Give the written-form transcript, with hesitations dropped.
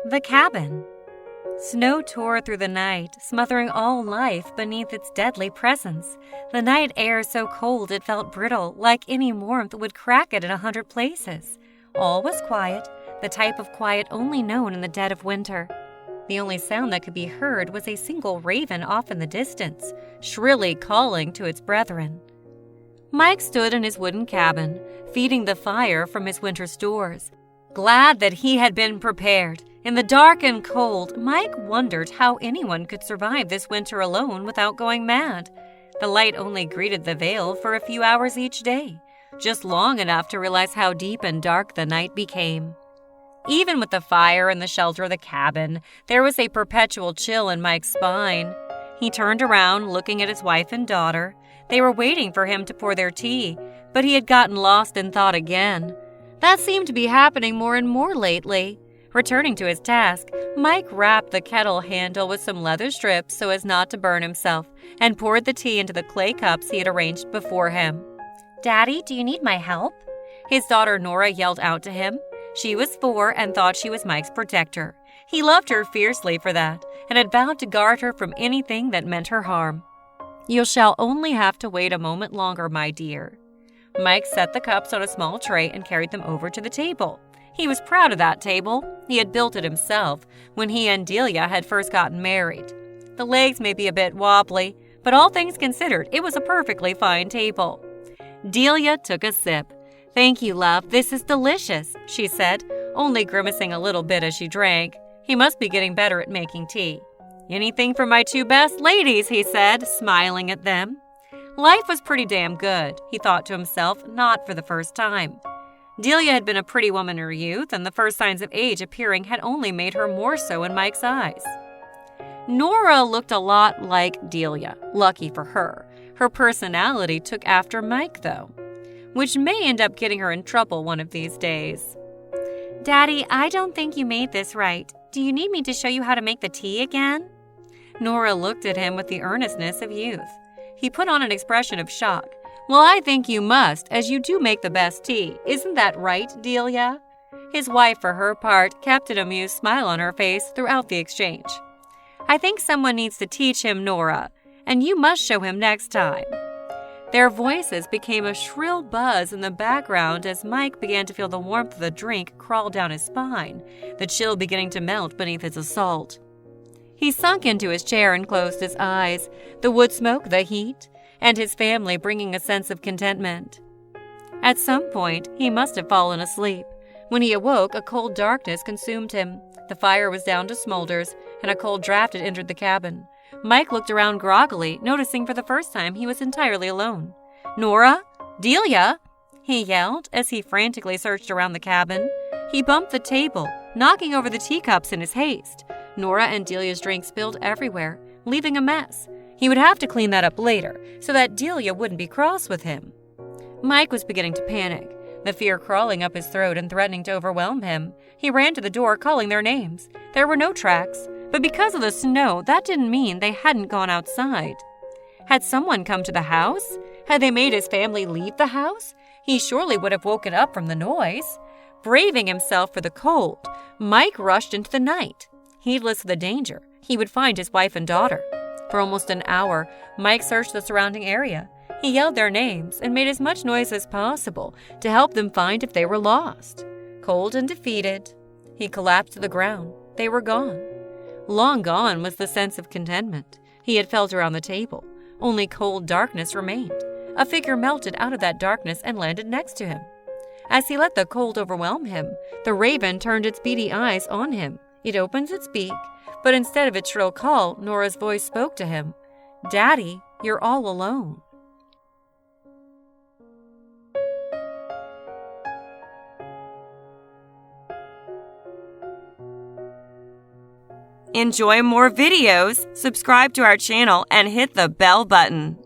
The cabin. Snow tore through the night, smothering all life beneath its deadly presence. The night air so cold it felt brittle, like any warmth would crack it in 100 places. All was quiet, the type of quiet only known in the dead of winter. The only sound that could be heard was a single raven off in the distance, shrilly calling to its brethren. Mike stood in his wooden cabin, feeding the fire from his winter stores, glad that he had been prepared. In the dark and cold, Mike wondered how anyone could survive this winter alone without going mad. The light only greeted the vale for a few hours each day, just long enough to realize how deep and dark the night became. Even with the fire and the shelter of the cabin, there was a perpetual chill in Mike's spine. He turned around, looking at his wife and daughter. They were waiting for him to pour their tea, but he had gotten lost in thought again. That seemed to be happening more and more lately. Returning to his task, Mike wrapped the kettle handle with some leather strips so as not to burn himself, and poured the tea into the clay cups he had arranged before him. "Daddy, do you need my help?" His daughter Nora yelled out to him. She was 4 and thought she was Mike's protector. He loved her fiercely for that, and had vowed to guard her from anything that meant her harm. "You shall only have to wait a moment longer, my dear." Mike set the cups on a small tray and carried them over to the table. He was proud of that table. He had built it himself when he and Delia had first gotten married. The legs may be a bit wobbly, but all things considered, it was a perfectly fine table. Delia took a sip. "Thank you, love. This is delicious," she said, only grimacing a little bit as she drank. He must be getting better at making tea. "Anything for my 2 best ladies," he said, smiling at them. Life was pretty damn good, he thought to himself, not for the first time. Delia had been a pretty woman in her youth, and the first signs of age appearing had only made her more so in Mike's eyes. Nora looked a lot like Delia, lucky for her. Her personality took after Mike, though, which may end up getting her in trouble one of these days. "Daddy, I don't think you made this right. Do you need me to show you how to make the tea again?" Nora looked at him with the earnestness of youth. He put on an expression of shock. "Well, I think you must, as you do make the best tea. Isn't that right, Delia?" His wife, for her part, kept an amused smile on her face throughout the exchange. "I think someone needs to teach him, Nora, and you must show him next time." Their voices became a shrill buzz in the background as Mike began to feel the warmth of the drink crawl down his spine, the chill beginning to melt beneath its assault. He sunk into his chair and closed his eyes, the wood smoke, the heat, and his family bringing a sense of contentment. At some point, he must have fallen asleep. When he awoke, a cold darkness consumed him. The fire was down to smolders, and a cold draft had entered the cabin. Mike looked around groggily, noticing for the first time he was entirely alone. "Nora? Delia?" he yelled as he frantically searched around the cabin. He bumped the table, knocking over the teacups in his haste. Nora and Delia's drink spilled everywhere, leaving a mess. He would have to clean that up later, so that Delia wouldn't be cross with him. Mike was beginning to panic, the fear crawling up his throat and threatening to overwhelm him. He ran to the door, calling their names. There were no tracks, but because of the snow, that didn't mean they hadn't gone outside. Had someone come to the house? Had they made his family leave the house? He surely would have woken up from the noise. Braving himself for the cold, Mike rushed into the night. Heedless of the danger, he would find his wife and daughter. For almost an hour, Mike searched the surrounding area. He yelled their names and made as much noise as possible to help them find if they were lost. Cold and defeated, he collapsed to the ground. They were gone. Long gone was the sense of contentment he had felt around the table. Only cold darkness remained. A figure melted out of that darkness and landed next to him. As he let the cold overwhelm him, the raven turned its beady eyes on him. It opened its beak, but instead of its shrill call, Nora's voice spoke to him. "Daddy, you're all alone." Enjoy more videos, subscribe to our channel, and hit the bell button.